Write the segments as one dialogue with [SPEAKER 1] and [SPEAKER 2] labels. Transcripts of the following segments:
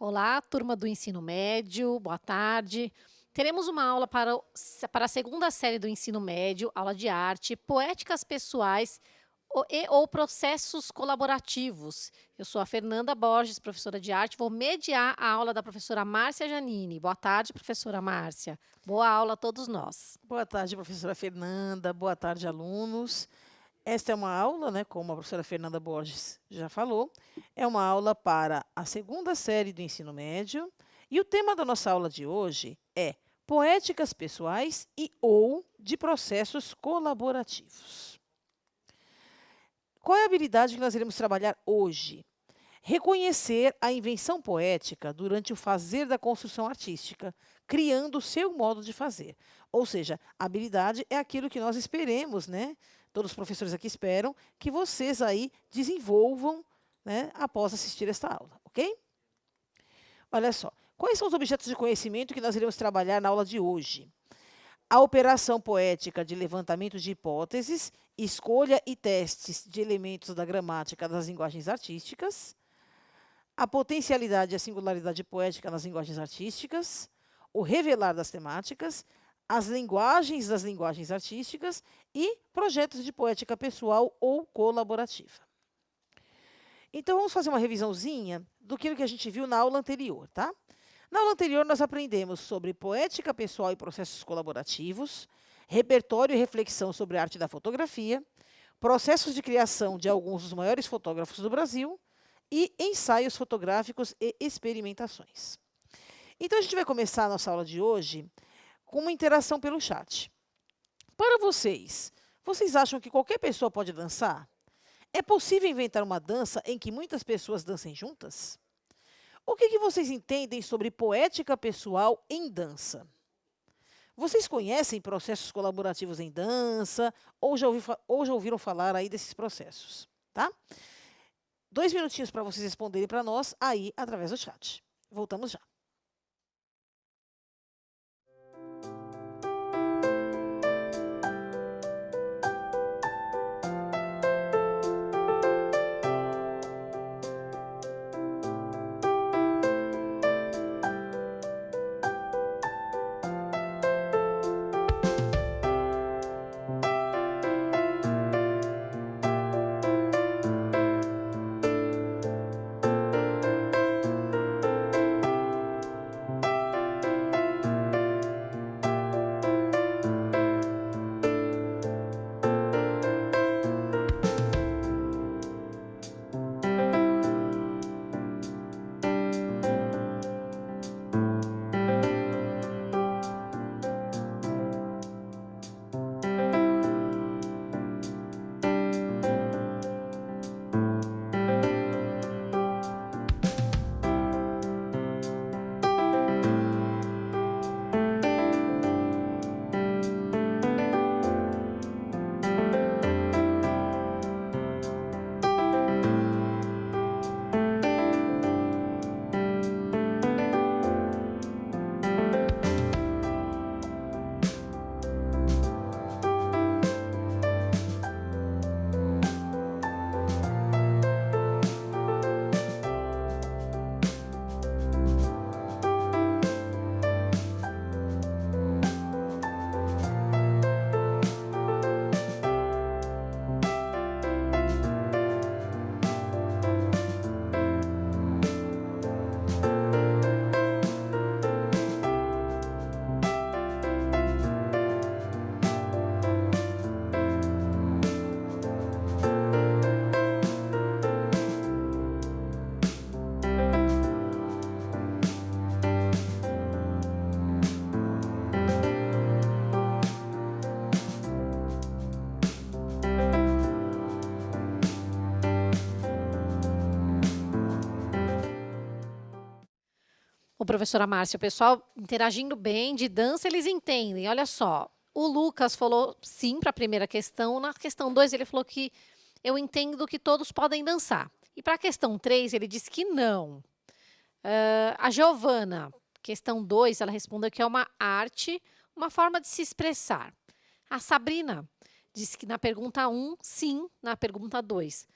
[SPEAKER 1] Olá, turma do ensino médio, boa tarde. Teremos uma aula para a segunda série do ensino médio, aula de arte, poéticas pessoais ou processos colaborativos. Eu sou a Fernanda Borges, professora de arte, vou mediar a aula da professora Márcia Janine. Boa tarde, professora Márcia. Boa aula a todos nós.
[SPEAKER 2] Boa tarde, professora Fernanda. Boa tarde, alunos. Esta é uma aula, né, como a professora Fernanda Borges já falou, é uma aula para a segunda série do ensino médio. E o tema da nossa aula de hoje é poéticas pessoais e ou de processos colaborativos. Qual é a habilidade que nós iremos trabalhar hoje? Reconhecer a invenção poética durante o fazer da construção artística, criando o seu modo de fazer. Ou seja, a habilidade é aquilo que nós esperemos, né? Todos os professores aqui esperam que vocês aí desenvolvam, né, após assistir esta aula, ok? Olha só, quais são os objetos de conhecimento que nós iremos trabalhar na aula de hoje? A operação poética de levantamento de hipóteses, escolha e testes de elementos da gramática das linguagens artísticas, a potencialidade e a singularidade poética nas linguagens artísticas, o revelar das temáticas, as linguagens das linguagens artísticas e projetos de poética pessoal ou colaborativa. Então, vamos fazer uma revisãozinha do que a gente viu na aula anterior, tá? Na aula anterior, nós aprendemos sobre poética pessoal e processos colaborativos, repertório e reflexão sobre a arte da fotografia, processos de criação de alguns dos maiores fotógrafos do Brasil, e ensaios fotográficos e experimentações. Então, a gente vai começar a nossa aula de hoje com uma interação pelo chat. Para vocês, vocês acham que qualquer pessoa pode dançar? É possível inventar uma dança em que muitas pessoas dancem juntas? O que vocês entendem sobre poética pessoal em dança? Vocês conhecem processos colaborativos em dança ou já ouviram falar aí desses processos, tá? 2 minutinhos para vocês responderem para nós aí através do chat. Voltamos já.
[SPEAKER 1] Ô, professora Márcia, o pessoal interagindo bem, de dança eles entendem. Olha só, o Lucas falou sim para a primeira questão. Na questão 2 ele falou que eu entendo que todos podem dançar. E para a questão 3 ele disse que não. A Giovana, questão 2, ela respondeu que é uma arte, uma forma de se expressar. A Sabrina disse que na pergunta 1, sim, na pergunta 2.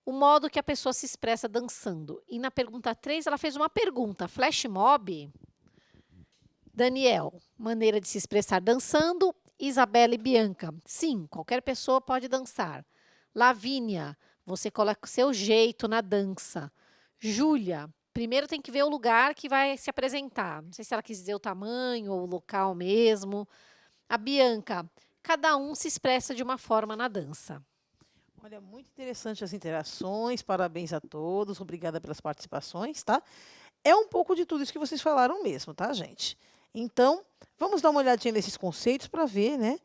[SPEAKER 1] o modo que a pessoa se expressa dançando. E na pergunta 3, ela fez uma pergunta: flash mob? Daniel, maneira de se expressar dançando. Isabela e Bianca, sim, qualquer pessoa pode dançar. Lavínia, você coloca o seu jeito na dança. Júlia, primeiro tem que ver o lugar que vai se apresentar. Não sei se ela quis dizer o tamanho ou o local mesmo. A Bianca, cada um se expressa de uma forma na dança.
[SPEAKER 2] Olha, muito interessante as interações, parabéns a todos, obrigada pelas participações, tá? É um pouco de tudo isso que vocês falaram mesmo, tá, gente? Então, vamos dar uma olhadinha nesses conceitos para ver, né,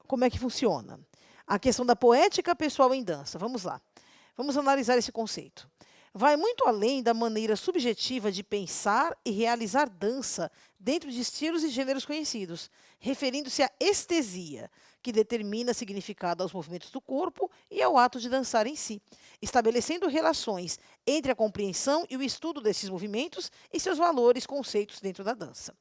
[SPEAKER 2] como é que funciona. A questão da poética pessoal em dança, vamos lá. Vamos analisar esse conceito. Vai muito além da maneira subjetiva de pensar e realizar dança dentro de estilos e gêneros conhecidos, referindo-se à estesia, que determina significado aos movimentos do corpo e ao ato de dançar em si, estabelecendo relações entre a compreensão e o estudo desses movimentos e seus valores, conceitos dentro da dança.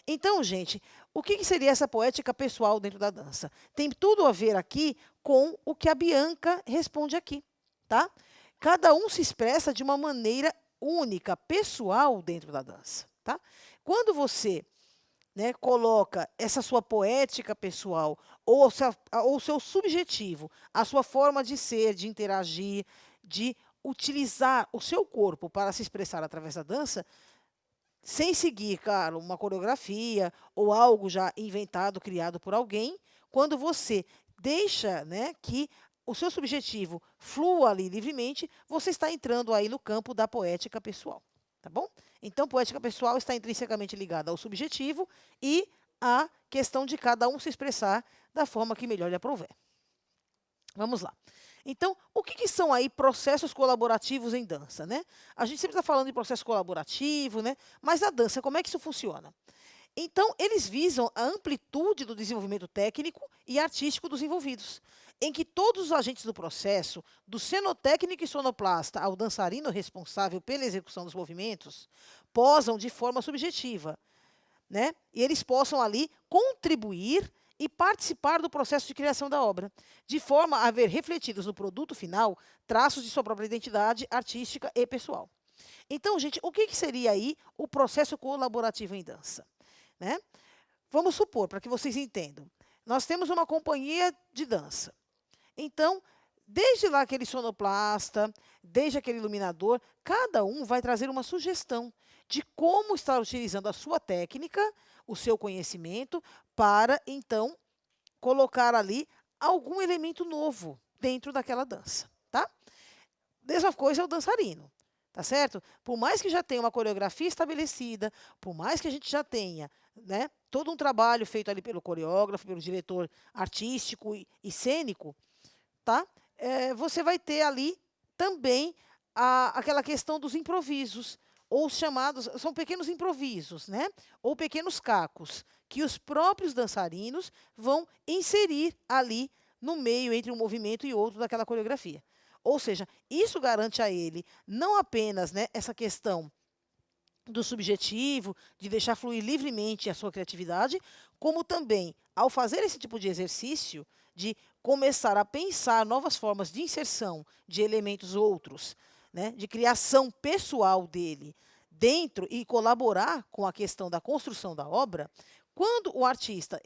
[SPEAKER 2] Então, gente, o que seria essa poética pessoal dentro da dança? Tem tudo a ver aqui com o que a Bianca responde aqui, tá? Cada um se expressa de uma maneira única, pessoal dentro da dança, tá? Quando você, né, coloca essa sua poética pessoal ou o seu subjetivo, a sua forma de ser, de interagir, de utilizar o seu corpo para se expressar através da dança, sem seguir, claro, uma coreografia ou algo já inventado, criado por alguém, quando você deixa, né, que o seu subjetivo flua ali livremente, você está entrando aí no campo da poética pessoal, tá bom? Então, poética pessoal está intrinsecamente ligada ao subjetivo e à questão de cada um se expressar da forma que melhor lhe aprouver. Vamos lá. Então, o que são aí processos colaborativos em dança, né? A gente sempre está falando de processo colaborativo, né? Mas a dança, como é que isso funciona? Então, eles visam a amplitude do desenvolvimento técnico e artístico dos envolvidos, em que todos os agentes do processo, do cenotécnico e sonoplasta ao dançarino responsável pela execução dos movimentos, posam de forma subjetiva, né? E eles possam ali contribuir e participar do processo de criação da obra, de forma a ver refletidos no produto final traços de sua própria identidade artística e pessoal. Então, gente, o que seria aí o processo colaborativo em dança, né? Vamos supor, para que vocês entendam, nós temos uma companhia de dança. Então, desde lá aquele sonoplasta, desde aquele iluminador, cada um vai trazer uma sugestão de como estar utilizando a sua técnica, o seu conhecimento, para, então, colocar ali algum elemento novo dentro daquela dança, tá? Mesma coisa é o dançarino, tá certo? Por mais que já tenha uma coreografia estabelecida, por mais que a gente já tenha, né, todo um trabalho feito ali pelo coreógrafo, pelo diretor artístico e cênico, tá? Você vai ter ali também aquela questão dos improvisos, ou os chamados, são pequenos improvisos, né? Ou pequenos cacos, que os próprios dançarinos vão inserir ali no meio, entre um movimento e outro daquela coreografia. Ou seja, isso garante a ele não apenas, né, essa questão do subjetivo, de deixar fluir livremente a sua criatividade, como também, ao fazer esse tipo de exercício, de começar a pensar novas formas de inserção de elementos outros, né, de criação pessoal dele dentro e colaborar com a questão da construção da obra, quando o artista,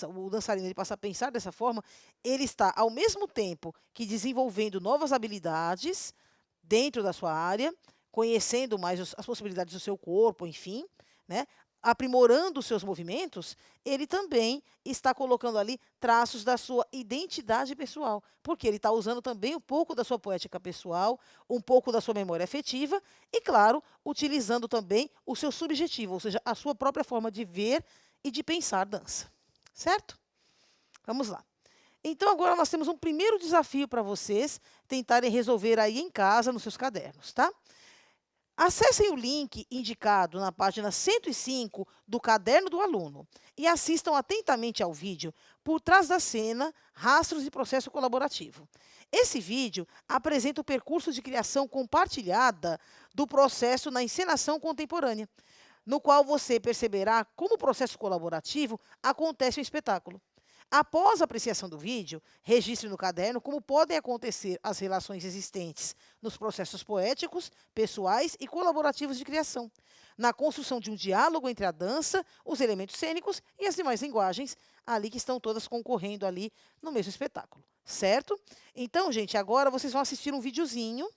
[SPEAKER 2] o dançarino, ele passa a pensar dessa forma, ele está, ao mesmo tempo que desenvolvendo novas habilidades dentro da sua área, conhecendo mais as possibilidades do seu corpo, enfim, né, aprimorando os seus movimentos, ele também está colocando ali traços da sua identidade pessoal, porque ele está usando também um pouco da sua poética pessoal, um pouco da sua memória afetiva e, claro, utilizando também o seu subjetivo, ou seja, a sua própria forma de ver e de pensar dança. Certo? Vamos lá. Então, agora nós temos um primeiro desafio para vocês tentarem resolver aí em casa, nos seus cadernos, tá? Acessem o link indicado na página 105 do Caderno do Aluno e assistam atentamente ao vídeo Por Trás da Cena, Rastros de Processo Colaborativo. Esse vídeo apresenta o percurso de criação compartilhada do processo na encenação contemporânea, no qual você perceberá como o processo colaborativo acontece no espetáculo. Após a apreciação do vídeo, registre no caderno como podem acontecer as relações existentes nos processos poéticos, pessoais e colaborativos de criação, na construção de um diálogo entre a dança, os elementos cênicos e as demais linguagens ali que estão todas concorrendo ali no mesmo espetáculo, certo? Então, gente, agora vocês vão assistir um videozinho,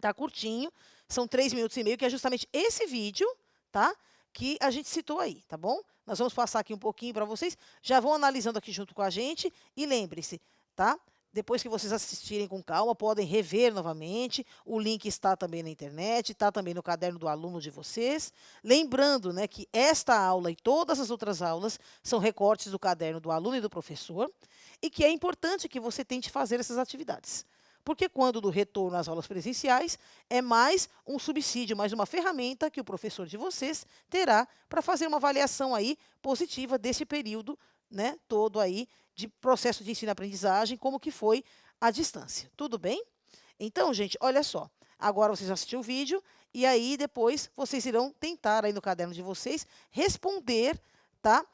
[SPEAKER 2] tá curtinho, são 3 minutos e meio, que é justamente esse vídeo, tá? Que a gente citou aí, tá bom? Nós vamos passar aqui um pouquinho para vocês, já vão analisando aqui junto com a gente e lembre-se, tá? Depois que vocês assistirem com calma, podem rever novamente, o link está também na internet, está também no caderno do aluno de vocês. Lembrando, né, que esta aula e todas as outras aulas são recortes do caderno do aluno e do professor, e que é importante que você tente fazer essas atividades. Porque quando do retorno às aulas presenciais, é mais um subsídio, mais uma ferramenta que o professor de vocês terá para fazer uma avaliação aí positiva desse período, né, todo aí de processo de ensino-aprendizagem, como que foi à distância. Tudo bem? Então, gente, olha só. Agora vocês vão assistir o vídeo e aí depois vocês irão tentar aí no caderno de vocês responder, tá?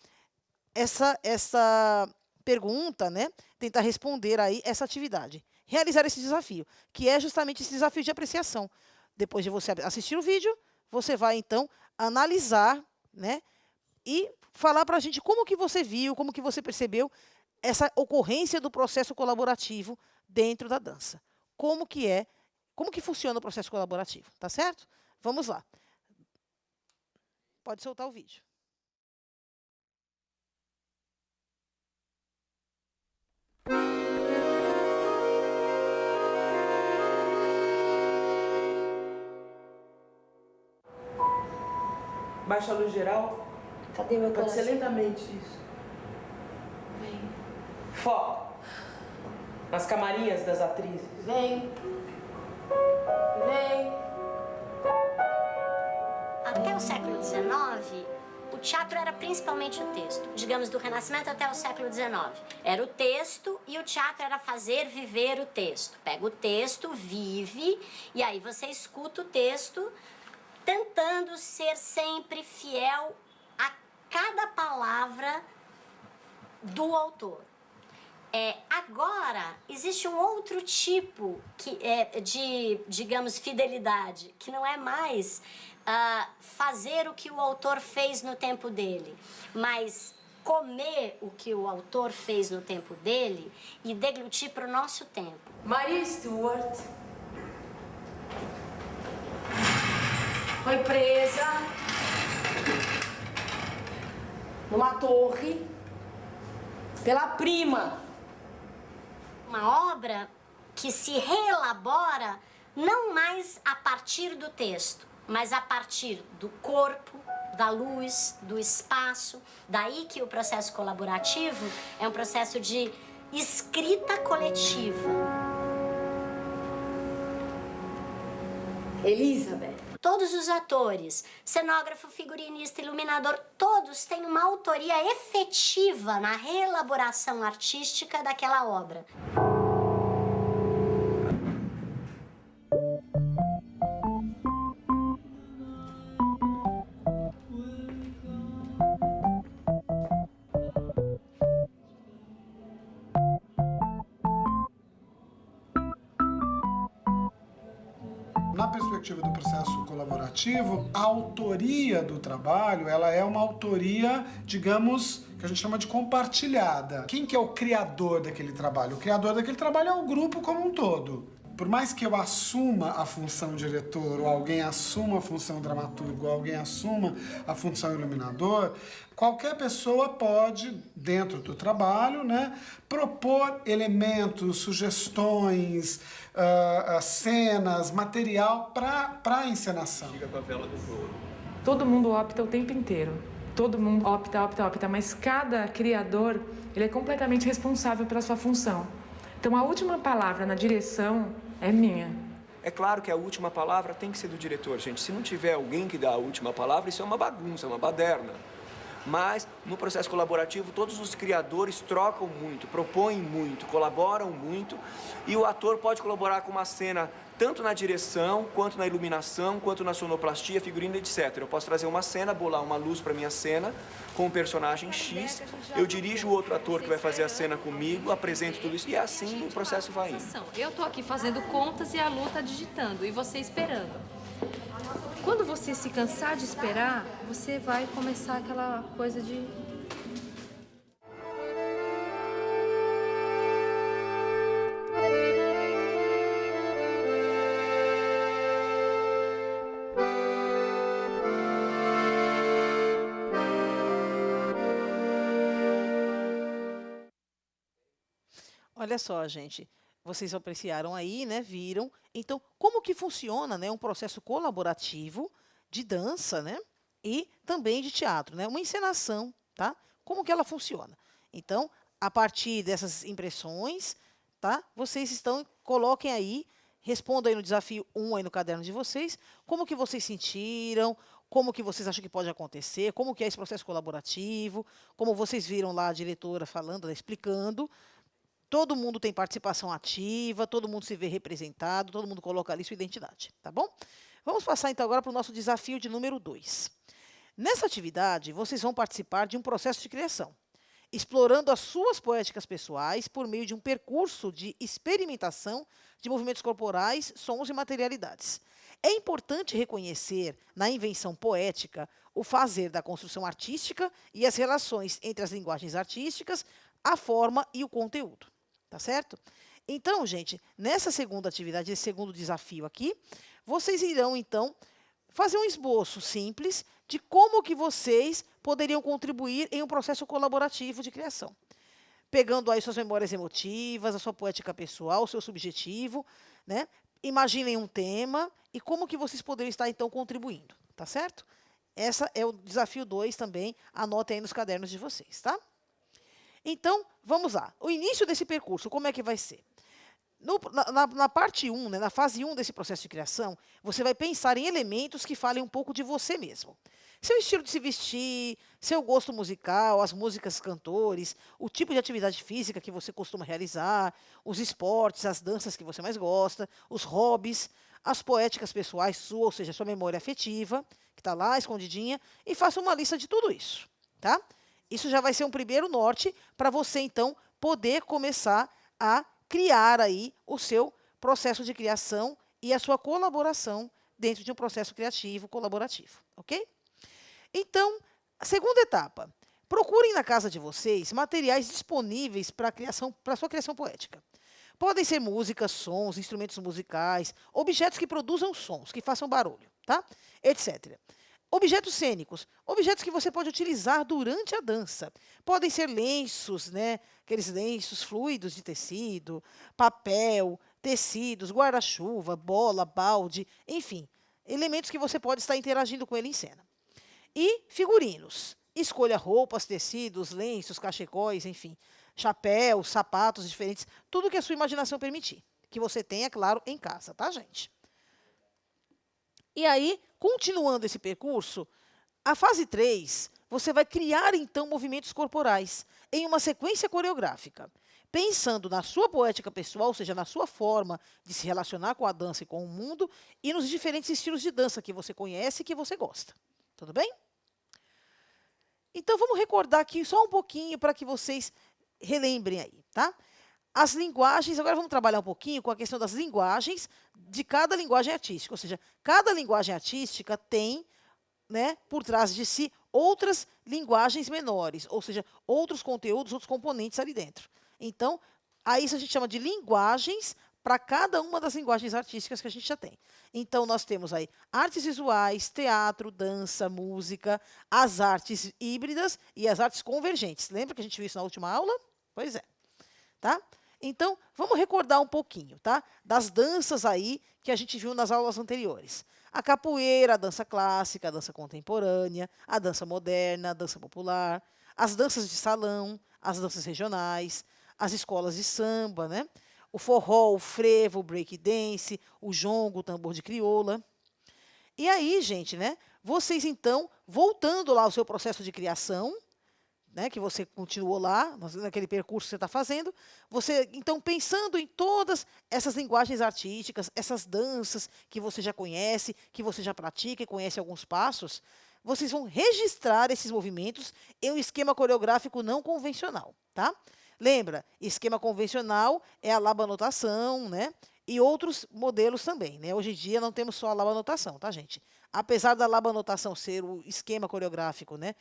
[SPEAKER 2] Essa pergunta, né? Tentar responder aí essa atividade. Realizar esse desafio, que é justamente esse desafio de apreciação. Depois de você assistir o vídeo, você vai, então, analisar, né, e falar para a gente como que você viu, como que você percebeu essa ocorrência do processo colaborativo dentro da dança. Como que funciona o processo colaborativo, tá certo? Vamos lá. Pode soltar o vídeo.
[SPEAKER 3] Baixa a luz geral.
[SPEAKER 4] Cadê meu
[SPEAKER 3] Pode ser
[SPEAKER 4] coração?
[SPEAKER 3] lentamente isso.
[SPEAKER 4] Vem,
[SPEAKER 3] Foco. Nas camarinhas das atrizes.
[SPEAKER 4] vem, vem.
[SPEAKER 5] Até o século XIX, o teatro era principalmente o texto. Digamos, do Renascimento até o século XIX. Era o texto e o teatro era fazer viver o texto. Pega o texto, vive, e aí você escuta o texto, tentando ser sempre fiel a cada palavra do autor. Agora, existe um outro tipo de, digamos, fidelidade, que não é mais fazer o que o autor fez no tempo dele, mas comer o que o autor fez no tempo dele e deglutir para o nosso tempo.
[SPEAKER 4] Maria Stuart foi presa numa torre pela prima.
[SPEAKER 5] Uma obra que se reelabora não mais a partir do texto, mas a partir do corpo, da luz, do espaço. Daí que o processo colaborativo é um processo de escrita coletiva.
[SPEAKER 4] Elizabeth.
[SPEAKER 5] Todos os atores, cenógrafo, figurinista, iluminador, todos têm uma autoria efetiva na reelaboração artística daquela obra.
[SPEAKER 6] Na perspectiva do processo colaborativo, a autoria do trabalho, ela é uma autoria, digamos, que a gente chama de compartilhada. Quem que é o criador daquele trabalho? O criador daquele trabalho é o grupo como um todo. Por mais que eu assuma a função diretor, ou alguém assuma a função dramaturgo, ou alguém assuma a função iluminador, qualquer pessoa pode, dentro do trabalho, né, propor elementos, sugestões, cenas, material para a encenação.
[SPEAKER 7] Todo mundo opta o tempo inteiro. Todo mundo opta, mas cada criador, ele é completamente responsável pela sua função. Então, a última palavra na direção é minha.
[SPEAKER 8] É claro que a última palavra tem que ser do diretor, gente. Se não tiver alguém que dá a última palavra, isso é uma bagunça, é uma baderna. Mas, no processo colaborativo, todos os criadores trocam muito, propõem muito, colaboram muito, e o ator pode colaborar com uma cena tanto na direção, quanto na iluminação, quanto na sonoplastia, figurino, etc. Eu posso trazer uma cena, bolar uma luz para minha cena, com um personagem X, eu dirijo o outro ator que vai fazer a cena comigo, apresento tudo isso, e assim o processo vai indo.
[SPEAKER 9] Eu tô aqui fazendo contas e a Lu tá digitando, e você esperando. Quando você se cansar de esperar, você vai começar aquela coisa de...
[SPEAKER 2] Olha só, gente, vocês apreciaram aí, né, viram. Então, como que funciona, né, um processo colaborativo de dança, né, e também de teatro, né, uma encenação, tá? Como que ela funciona? Então, a partir dessas impressões, tá, coloquem aí, respondam aí no desafio 1 aí no caderno de vocês, como que vocês sentiram, como que vocês acham que pode acontecer, como que é esse processo colaborativo, como vocês viram lá a diretora falando, ela explicando. Todo mundo tem participação ativa, todo mundo se vê representado, todo mundo coloca ali sua identidade, tá bom? Vamos passar então agora para o nosso desafio de número 2. Nessa atividade, vocês vão participar de um processo de criação, explorando as suas poéticas pessoais por meio de um percurso de experimentação de movimentos corporais, sons e materialidades. É importante reconhecer na invenção poética o fazer da construção artística e as relações entre as linguagens artísticas, a forma e o conteúdo. Tá certo? Então, gente, nessa segunda atividade, esse segundo desafio aqui, vocês irão, então, fazer um esboço simples de como que vocês poderiam contribuir em um processo colaborativo de criação. Pegando aí suas memórias emotivas, a sua poética pessoal, o seu subjetivo, né? Imaginem um tema e como que vocês poderiam estar, então, contribuindo. Tá certo? Esse é o desafio 2 também, anotem aí nos cadernos de vocês, tá? Então, vamos lá. O início desse percurso, como é que vai ser? Na parte 1, né, na fase 1 desse processo de criação, você vai pensar em elementos que falem um pouco de você mesmo. Seu estilo de se vestir, seu gosto musical, as músicas, cantores, o tipo de atividade física que você costuma realizar, os esportes, as danças que você mais gosta, os hobbies, as poéticas pessoais suas, ou seja, sua memória afetiva, que está lá escondidinha, e faça uma lista de tudo isso, tá? Isso já vai ser um primeiro norte para você, então, poder começar a criar aí o seu processo de criação e a sua colaboração dentro de um processo criativo colaborativo, ok? Então, a segunda etapa. Procurem na casa de vocês materiais disponíveis para a sua criação poética. Podem ser músicas, sons, instrumentos musicais, objetos que produzam sons, que façam barulho, tá? Etc. Objetos cênicos, objetos que você pode utilizar durante a dança. Podem ser lenços, né? Aqueles lenços fluidos de tecido, papel, tecidos, guarda-chuva, bola, balde, enfim, elementos que você pode estar interagindo com ele em cena. E figurinos. Escolha roupas, tecidos, lenços, cachecóis, enfim, chapéus, sapatos diferentes, tudo que a sua imaginação permitir. Que você tenha, claro, em casa, tá, gente? E aí, continuando esse percurso, a fase 3, você vai criar, então, movimentos corporais em uma sequência coreográfica, pensando na sua poética pessoal, ou seja, na sua forma de se relacionar com a dança e com o mundo, e nos diferentes estilos de dança que você conhece e que você gosta. Tudo bem? Então, vamos recordar aqui só um pouquinho para que vocês relembrem aí, tá? As linguagens, agora vamos trabalhar um pouquinho com a questão das linguagens de cada linguagem artística. Ou seja, cada linguagem artística tem, né, por trás de si outras linguagens menores, ou seja, outros conteúdos, outros componentes ali dentro. Então, a isso a gente chama de linguagens para cada uma das linguagens artísticas que a gente já tem. Então, nós temos aí artes visuais, teatro, dança, música, as artes híbridas e as artes convergentes. Lembra que a gente viu isso na última aula? Pois é. Tá? Então, vamos recordar um pouquinho, tá? Das danças aí que a gente viu nas aulas anteriores. A capoeira, a dança clássica, a dança contemporânea, a dança moderna, a dança popular, as danças de salão, as danças regionais, as escolas de samba, né? O forró, o frevo, o break dance, o jongo, o tambor de crioula. E aí, gente, né? Vocês, então, voltando lá ao seu processo de criação, né, que você continuou lá, naquele percurso que você está fazendo, você, então, pensando em todas essas linguagens artísticas, essas danças que você já conhece, que você já pratica e conhece alguns passos, vocês vão registrar esses movimentos em um esquema coreográfico não convencional, tá? Lembra, esquema convencional é a labanotação, né? E outros modelos também, né? Hoje em dia não temos só a labanotação, tá, gente? Apesar da labanotação ser o esquema coreográfico, né,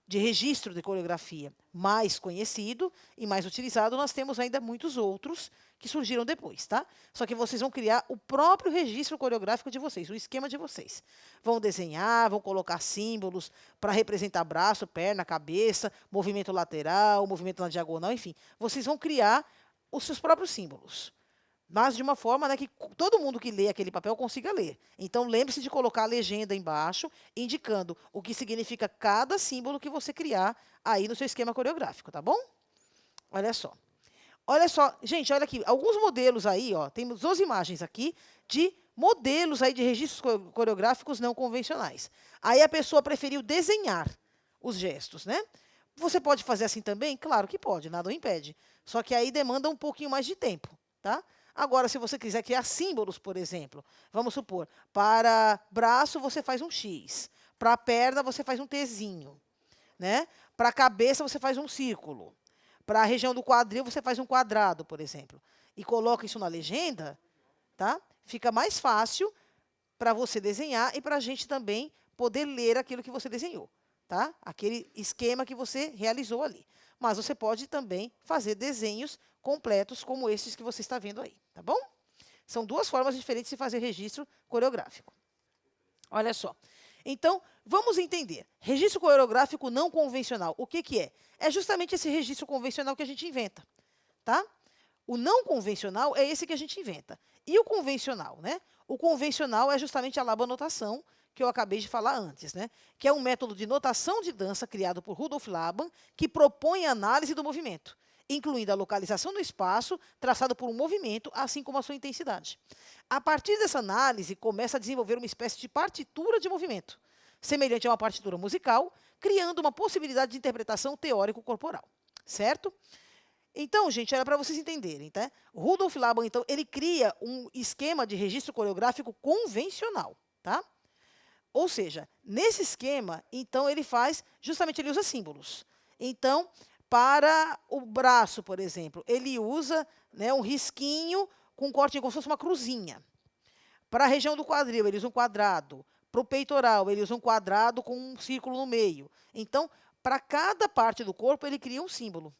[SPEAKER 2] de registro de coreografia mais conhecido e mais utilizado, nós temos ainda muitos outros que surgiram depois, tá? Só que vocês vão criar o próprio registro coreográfico de vocês, o esquema de vocês. Vão desenhar, vão colocar símbolos para representar braço, perna, cabeça, movimento lateral, movimento na diagonal, enfim. Vocês vão criar os seus próprios símbolos. Mas de uma forma, né, que todo mundo que lê aquele papel consiga ler. Então, lembre-se de colocar a legenda embaixo, indicando o que significa cada símbolo que você criar aí no seu esquema coreográfico, tá bom? Olha só. Olha só, gente, olha aqui, alguns modelos aí, ó, temos 12 imagens aqui de modelos aí de registros coreográficos não convencionais. Aí a pessoa preferiu desenhar os gestos, né? Você pode fazer assim também? Claro que pode, nada o impede. Só que aí demanda um pouquinho mais de tempo, tá? Agora, se você quiser criar símbolos, por exemplo, vamos supor, para braço você faz um X, para perna você faz um Tzinho, né? Para cabeça você faz um círculo, para a região do quadril você faz um quadrado, por exemplo, e coloca isso na legenda, tá? Fica mais fácil para você desenhar e para a gente também poder ler aquilo que você desenhou, tá? Aquele esquema que você realizou ali. Mas você pode também fazer desenhos completos como esses que você está vendo aí, tá bom? São duas formas diferentes de fazer registro coreográfico. Olha só. Então, vamos entender. Registro coreográfico não convencional, o que que é? É justamente esse registro convencional que a gente inventa, tá? O não convencional é esse que a gente inventa. E o convencional, né? O convencional é justamente a labanotação, que eu acabei de falar antes, né? Que é um método de notação de dança criado por Rudolf Laban, que propõe a análise do movimento, incluindo a localização do espaço, traçado por um movimento, assim como a sua intensidade. A partir dessa análise, começa a desenvolver uma espécie de partitura de movimento, semelhante a uma partitura musical, criando uma possibilidade de interpretação teórico-corporal, certo? Então, gente, era para vocês entenderem, tá? Rudolf Laban, então, ele cria um esquema de registro coreográfico convencional, tá? Ou seja, nesse esquema, então, ele faz, justamente, ele usa símbolos. Então, para o braço, por exemplo, ele usa, né, um risquinho com um corte como se fosse uma cruzinha. Para a região do quadril, ele usa um quadrado. Para o peitoral, ele usa um quadrado com um círculo no meio. Então, para cada parte do corpo, ele cria um símbolo.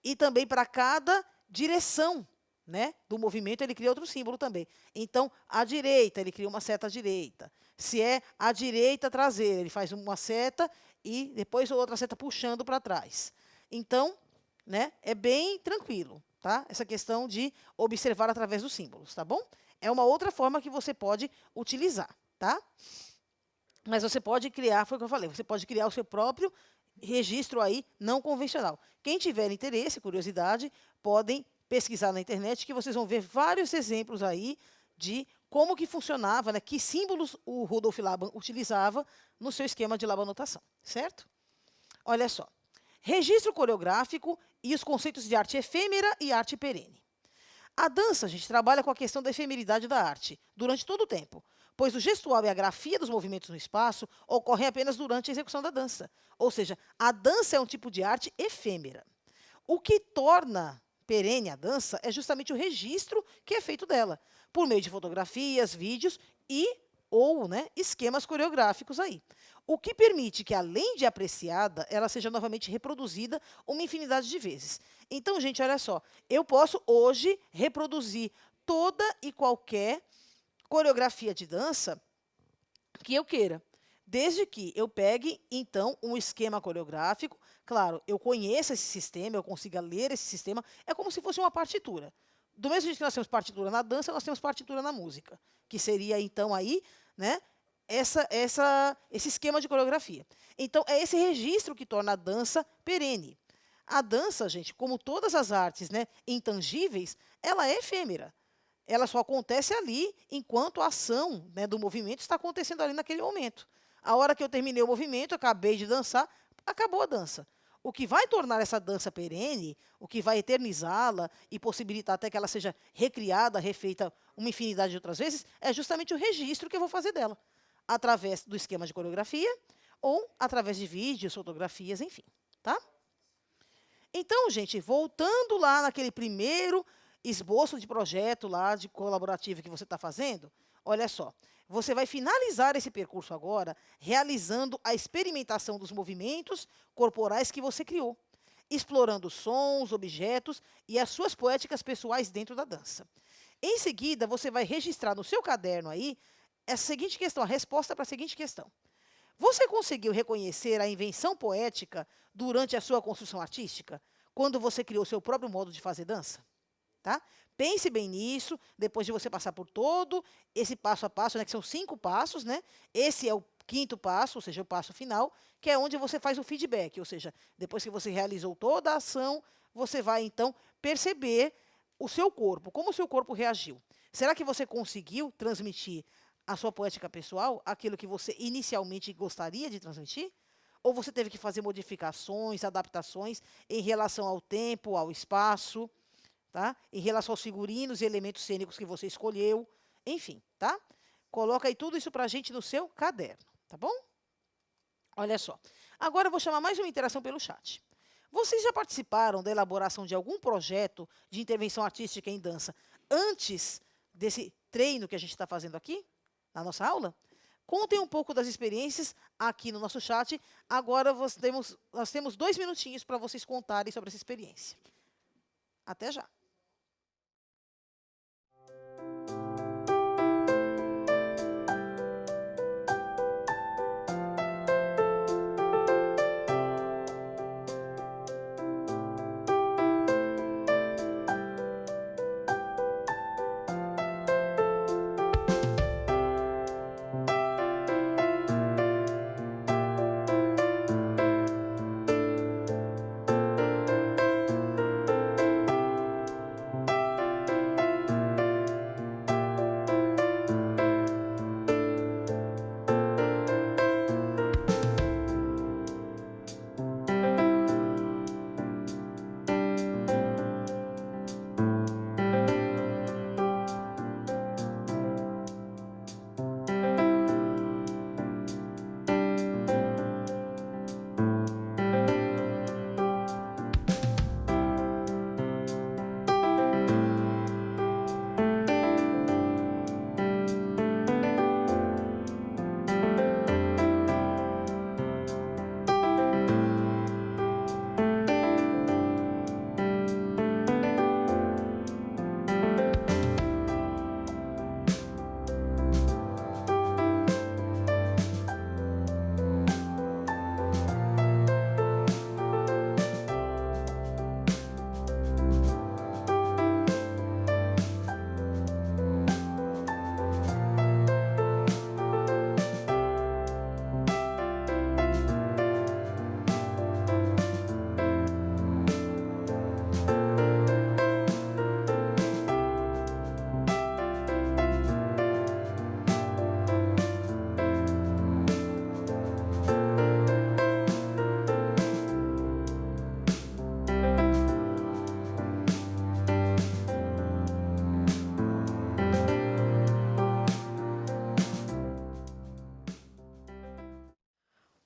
[SPEAKER 2] E também para cada direção, né, do movimento, ele cria outro símbolo também. Então, à direita, ele cria uma seta à direita. Se é à direita traseira, ele faz uma seta e depois outra seta puxando para trás. Então, né, é bem tranquilo, tá? Essa questão de observar através dos símbolos, tá bom? É uma outra forma que você pode utilizar, tá? Mas você pode criar, foi o que eu falei, você pode criar o seu próprio registro aí não convencional. Quem tiver interesse, curiosidade, podem pesquisar na internet que vocês vão ver vários exemplos aí de como que funcionava, né, que símbolos o Rudolf Laban utilizava no seu esquema de labanotação, certo? Olha só. Registro coreográfico e os conceitos de arte efêmera e arte perene. A dança, a gente trabalha com a questão da efemeridade da arte durante todo o tempo, pois o gestual e a grafia dos movimentos no espaço ocorrem apenas durante a execução da dança. Ou seja, a dança é um tipo de arte efêmera. O que torna perene a dança é justamente o registro que é feito dela, por meio de fotografias, vídeos ou, né, esquemas coreográficos aí. O que permite que, além de apreciada, ela seja novamente reproduzida uma infinidade de vezes. Então, gente, olha só, eu posso hoje reproduzir toda e qualquer coreografia de dança que eu queira, desde que eu pegue, então, um esquema coreográfico. Claro, eu conheça esse sistema, eu consiga ler esse sistema, é como se fosse uma partitura. Do mesmo jeito que nós temos partitura na dança, nós temos partitura na música, que seria, então, aí, né, esse esquema de coreografia. Então, é esse registro que torna a dança perene. A dança, gente, como todas as artes, né, intangíveis, ela é efêmera. Ela só acontece ali enquanto a ação, né, do movimento está acontecendo ali naquele momento. A hora que eu terminei o movimento, acabei de dançar, acabou a dança. O que vai tornar essa dança perene, o que vai eternizá-la e possibilitar até que ela seja recriada, refeita uma infinidade de outras vezes, é justamente o registro que eu vou fazer dela, através do esquema de coreografia ou através de vídeos, fotografias, enfim, tá? Então, gente, voltando lá naquele primeiro esboço de projeto lá de colaborativo que você está fazendo, olha só, você vai finalizar esse percurso agora realizando a experimentação dos movimentos corporais que você criou, explorando sons, objetos e as suas poéticas pessoais dentro da dança. Em seguida, você vai registrar no seu caderno aí essa seguinte questão, a resposta para a seguinte questão. Você conseguiu reconhecer a invenção poética durante a sua construção artística, quando você criou seu próprio modo de fazer dança? Tá? Pense bem nisso, depois de você passar por todo esse passo a passo, né, que são 5 passos, né? Esse é o 5º passo, ou seja, o passo final, que é onde você faz o feedback, ou seja, depois que você realizou toda a ação, você vai, então, perceber o seu corpo, como o seu corpo reagiu. Será que você conseguiu transmitir a sua poética pessoal, aquilo que você inicialmente gostaria de transmitir? Ou você teve que fazer modificações, adaptações em relação ao tempo, ao espaço, tá? Em relação aos figurinos e elementos cênicos que você escolheu, enfim, tá? Coloca aí tudo isso para a gente no seu caderno, tá bom? Olha só. Agora eu vou chamar mais uma interação pelo chat. Vocês já participaram da elaboração de algum projeto de intervenção artística em dança antes desse treino que a gente está fazendo aqui, na nossa aula? Contem um pouco das experiências aqui no nosso chat. Agora nós temos 2 minutinhos para vocês contarem sobre essa experiência. Até já.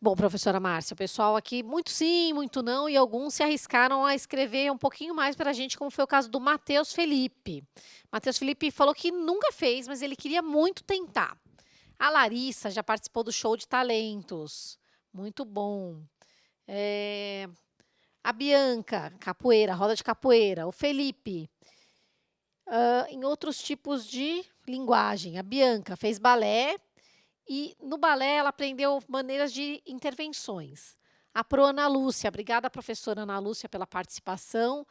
[SPEAKER 1] Bom, professora Márcia, o pessoal aqui, muito sim, muito não, e alguns se arriscaram a escrever um pouquinho mais para a gente, como foi o caso do Matheus Felipe. Matheus Felipe falou que nunca fez, mas ele queria muito tentar. A Larissa já participou do show de talentos. Muito bom. A Bianca, capoeira, roda de capoeira. O Felipe, em outros tipos de linguagem. A Bianca fez balé. E no balé ela aprendeu maneiras de intervenções. A Pro Ana Lúcia, obrigada, professora Ana Lúcia, pela participação.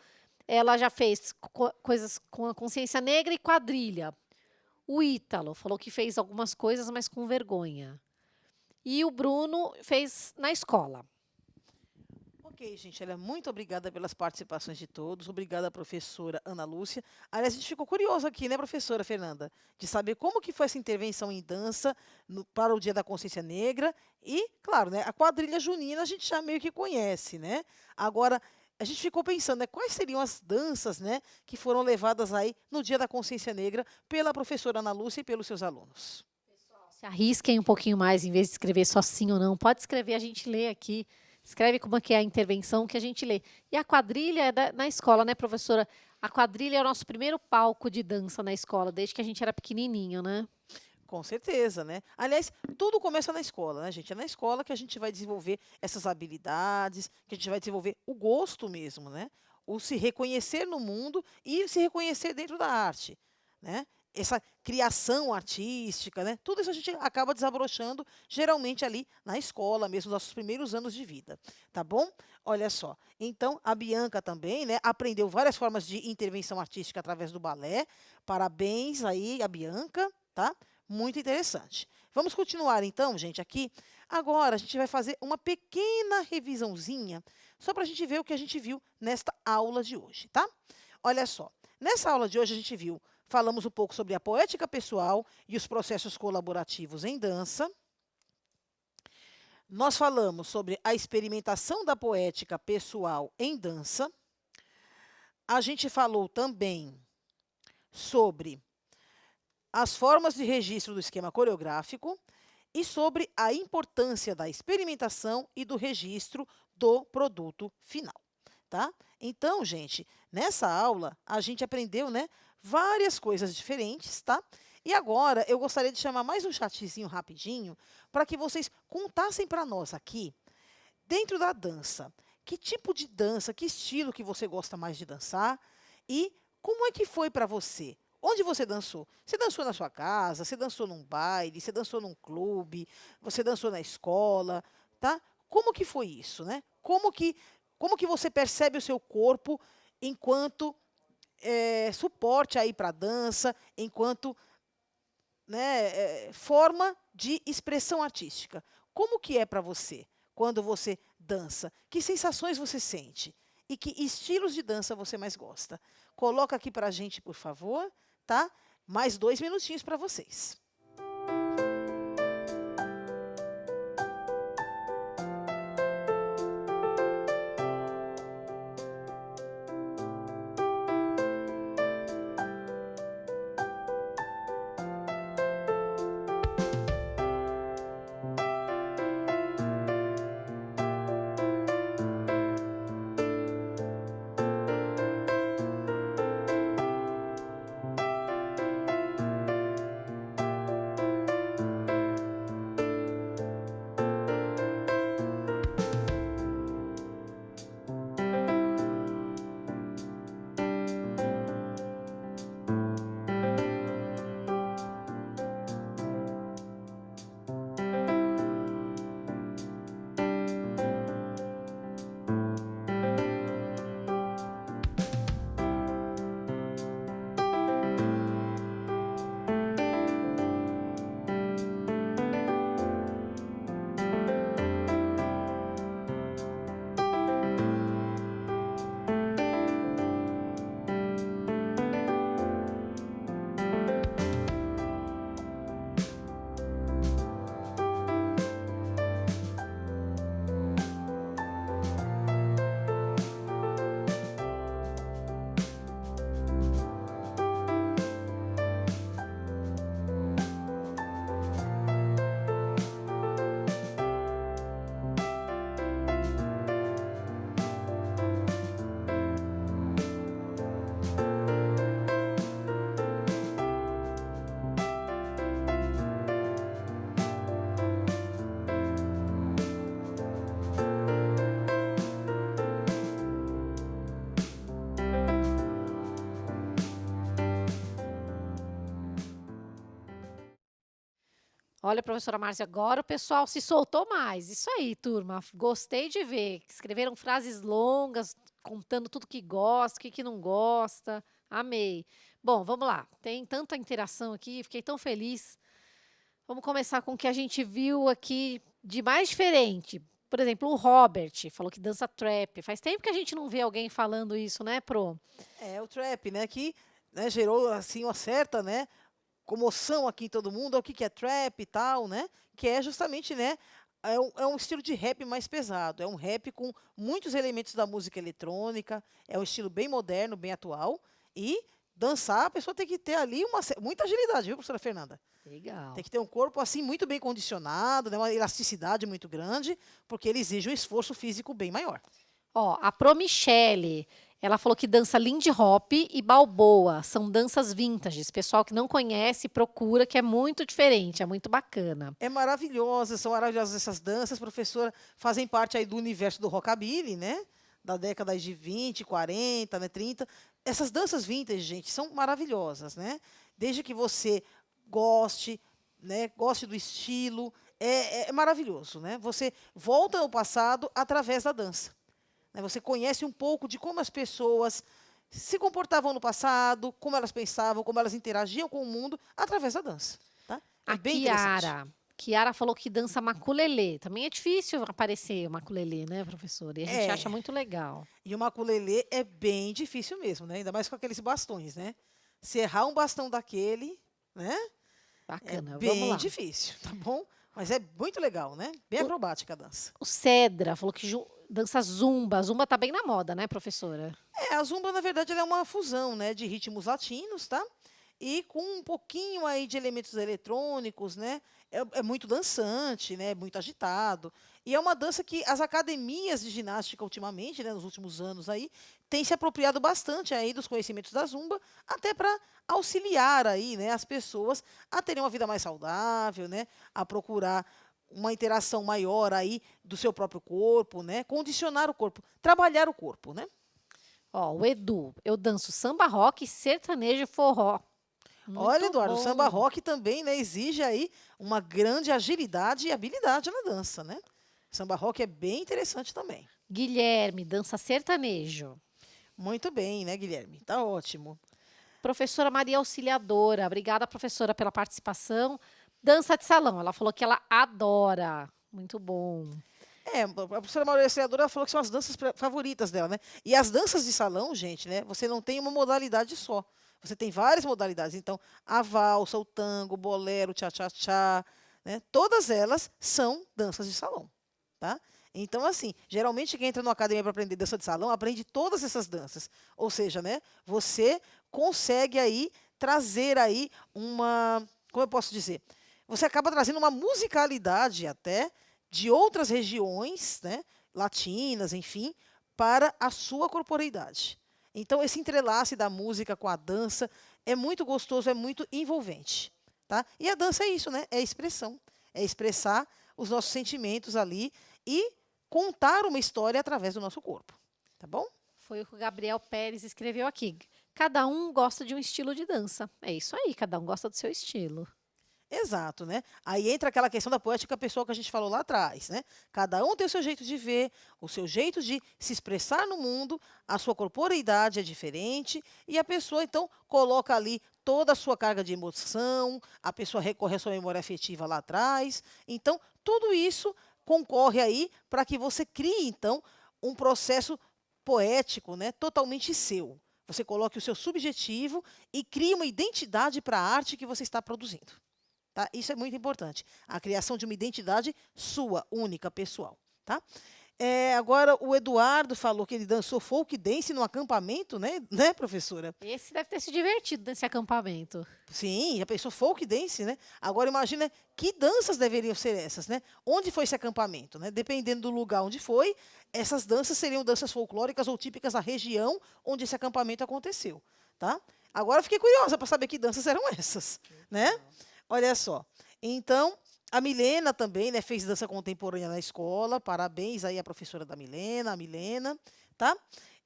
[SPEAKER 1] Ela já fez coisas com a consciência negra e quadrilha. O Ítalo falou que fez algumas coisas, mas com vergonha. E o Bruno fez na escola.
[SPEAKER 2] Ok, gente, olha, muito obrigada pelas participações de todos. Obrigada, professora Ana Lúcia. Aliás, a gente ficou curioso aqui, né, professora Fernanda, de saber como que foi essa intervenção em dança para o Dia da Consciência Negra. E, claro, né, a quadrilha junina a gente já meio que conhece, né? Agora, a gente ficou pensando, né, quais seriam as danças, né, que foram levadas aí no Dia da Consciência Negra pela professora Ana Lúcia e pelos seus alunos.
[SPEAKER 1] Se arrisquem um pouquinho mais, em vez de escrever só sim ou não. Pode escrever, a gente lê aqui. Escreve como é que é a intervenção que a gente lê. E a quadrilha é na escola, né, professora? A quadrilha é o nosso primeiro palco de dança na escola, desde que a gente era pequenininho, né?
[SPEAKER 2] Com certeza, né? Aliás, tudo começa na escola, né, gente? É na escola que a gente vai desenvolver essas habilidades, que a gente vai desenvolver o gosto mesmo, né? O se reconhecer no mundo e se reconhecer dentro da arte, né? Essa criação artística, né? Tudo isso a gente acaba desabrochando geralmente ali na escola, mesmo nos nossos primeiros anos de vida, tá bom? Olha só. Então, a Bianca também, né, aprendeu várias formas de intervenção artística através do balé. Parabéns aí, a Bianca, tá? Muito interessante. Vamos continuar então, gente, aqui. Agora a gente vai fazer uma pequena revisãozinha, só para a gente ver o que a gente viu nesta aula de hoje, tá? Olha só, nessa aula de hoje a gente viu, falamos um pouco sobre a poética pessoal e os processos colaborativos em dança. Nós falamos sobre a experimentação da poética pessoal em dança. A gente falou também sobre as formas de registro do esquema coreográfico e sobre a importância da experimentação e do registro do produto final, tá? Então, gente, nessa aula a gente aprendeu, né, várias coisas diferentes, tá? E agora eu gostaria de chamar mais um chatzinho rapidinho para que vocês contassem para nós aqui, dentro da dança, que tipo de dança, que estilo que você gosta mais de dançar e como é que foi para você? Onde você dançou? Você dançou na sua casa? Você dançou num baile? Você dançou num clube? Você dançou na escola? Tá? Como que foi isso, né? Como que você percebe o seu corpo enquanto suporte aí para a dança, enquanto, né, forma de expressão artística? Como que é para você quando você dança? Que sensações você sente? E que estilos de dança você mais gosta? Coloca aqui para a gente, por favor, tá? Mais 2 minutinhos para vocês.
[SPEAKER 1] Olha, professora Márcia, agora o pessoal se soltou mais. Isso aí, turma. Gostei de ver. Escreveram frases longas, contando tudo que gosta, o que não gosta. Amei. Bom, vamos lá. Tem tanta interação aqui, fiquei tão feliz. Vamos começar com o que a gente viu aqui de mais diferente. Por exemplo, o Robert falou que dança trap. Faz tempo que a gente não vê alguém falando isso, né, Pro?
[SPEAKER 2] É o trap, né, que né, gerou assim uma certa, né, comoção aqui em todo mundo. O que que é trap e tal, né? Que é justamente, né, é um estilo de rap mais pesado. É um rap com muitos elementos da música eletrônica. É um estilo bem moderno, bem atual. E dançar, a pessoa tem que ter ali muita agilidade, viu, professora Fernanda?
[SPEAKER 1] Legal.
[SPEAKER 2] Tem que ter um corpo assim muito bem condicionado, né, uma elasticidade muito grande, porque ele exige um esforço físico bem maior.
[SPEAKER 1] Ó, a Pro Michele, ela falou que dança Lindy Hop e Balboa. São danças vintages. Pessoal que não conhece, procura, que é muito diferente, é muito bacana.
[SPEAKER 2] É maravilhosa, são maravilhosas essas danças, professora, fazem parte aí do universo do rockabilly, né? Da década de 20, 40, né, 30. Essas danças vintage, gente, são maravilhosas, né? Desde que você goste, né, goste do estilo, é maravilhoso, né? Você volta ao passado através da dança, né? Você conhece um pouco de como as pessoas se comportavam no passado, como elas pensavam, como elas interagiam com o mundo através da dança, tá? É
[SPEAKER 1] A
[SPEAKER 2] bem interessante.
[SPEAKER 1] Kiara falou que dança maculelê. Também é difícil aparecer o maculelê, né, professora? E a gente
[SPEAKER 2] É.
[SPEAKER 1] acha muito legal.
[SPEAKER 2] E o maculelê é bem difícil mesmo, né? Ainda mais com aqueles bastões, né? Se errar um bastão daquele, né? É
[SPEAKER 1] Bacana, vamos
[SPEAKER 2] bem
[SPEAKER 1] lá.
[SPEAKER 2] difícil, tá bom? Mas é muito legal, né? Bem acrobática a dança.
[SPEAKER 1] O Cedra falou que dança zumba. Zumba tá bem na moda, né, professora?
[SPEAKER 2] A zumba, na verdade, ela é uma fusão, né, de ritmos latinos, tá? E com um pouquinho aí de elementos eletrônicos, né? É muito dançante, né? Muito agitado. E é uma dança que as academias de ginástica ultimamente, né, nos últimos anos aí, têm se apropriado bastante aí dos conhecimentos da zumba, até para auxiliar aí, né, as pessoas a terem uma vida mais saudável, né? A procurar uma interação maior aí do seu próprio corpo, né? Condicionar o corpo, trabalhar o corpo, né?
[SPEAKER 1] Ó, o Edu, eu danço samba rock, sertanejo e forró.
[SPEAKER 2] Olha,
[SPEAKER 1] Muito
[SPEAKER 2] Eduardo, o
[SPEAKER 1] bom.
[SPEAKER 2] samba rock também, né, exige aí uma grande agilidade e habilidade na dança, né? Samba rock é bem interessante também.
[SPEAKER 1] Guilherme, dança sertanejo.
[SPEAKER 2] Muito bem, né, Guilherme? Tá ótimo.
[SPEAKER 1] Professora Maria Auxiliadora, obrigada, professora, pela participação. Dança de salão, ela falou que ela adora. Muito bom.
[SPEAKER 2] A professora Maria Auxiliadora falou que são as danças favoritas dela, né? E as danças de salão, gente, né? Você não tem uma modalidade só. Você tem várias modalidades. Então, a valsa, o tango, o bolero, o tchá-tchá-tchá, né? Todas elas são danças de salão, tá? Então, assim, geralmente quem entra numa academia para aprender dança de salão aprende todas essas danças. Ou seja, né? Você consegue aí trazer aí como eu posso dizer? Você acaba trazendo uma musicalidade até de outras regiões, né, latinas, enfim, para a sua corporeidade. Então, esse entrelace da música com a dança é muito gostoso, é muito envolvente, tá? E a dança é isso, né? É expressão, é expressar os nossos sentimentos ali e contar uma história através do nosso corpo, tá bom?
[SPEAKER 1] Foi o que o Gabriel Pérez escreveu aqui. Cada um gosta de um estilo de dança. É isso aí, cada um gosta do seu estilo.
[SPEAKER 2] Exato, né? Aí entra aquela questão da poética pessoal que a gente falou lá atrás, né? Cada um tem o seu jeito de ver, o seu jeito de se expressar no mundo, a sua corporeidade é diferente e a pessoa então coloca ali toda a sua carga de emoção, a pessoa recorre à sua memória afetiva lá atrás. Então, tudo isso concorre aí para que você crie então um processo poético, né, totalmente seu. Você coloque o seu subjetivo e crie uma identidade para a arte que você está produzindo. Tá? Isso é muito importante. A criação de uma identidade sua, única, pessoal. Tá? Agora, o Eduardo falou que ele dançou folk dance no acampamento, né, professora?
[SPEAKER 1] Esse deve ter se divertido nesse acampamento.
[SPEAKER 2] Sim, já pensou folk dance, né? Agora, imagina que danças deveriam ser essas, né? Onde foi esse acampamento, né? Dependendo do lugar onde foi, essas danças seriam danças folclóricas ou típicas da região onde esse acampamento aconteceu, tá? Agora, fiquei curiosa para saber que danças eram essas, né? Olha só. Então, a Milena também, né, fez dança contemporânea na escola. Parabéns aí à professora da Milena, a Milena, tá?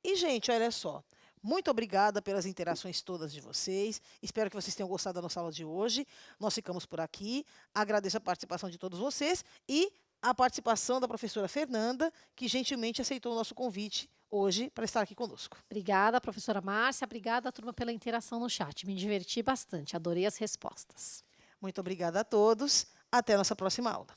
[SPEAKER 2] E, gente, olha só. Muito obrigada pelas interações todas de vocês. Espero que vocês tenham gostado da nossa aula de hoje. Nós ficamos por aqui. Agradeço a participação de todos vocês e a participação da professora Fernanda, que gentilmente aceitou o nosso convite hoje para estar aqui conosco.
[SPEAKER 1] Obrigada, professora Márcia. Obrigada, turma, pela interação no chat. Me diverti bastante. Adorei as respostas.
[SPEAKER 2] Muito obrigada a todos. Até a nossa próxima aula.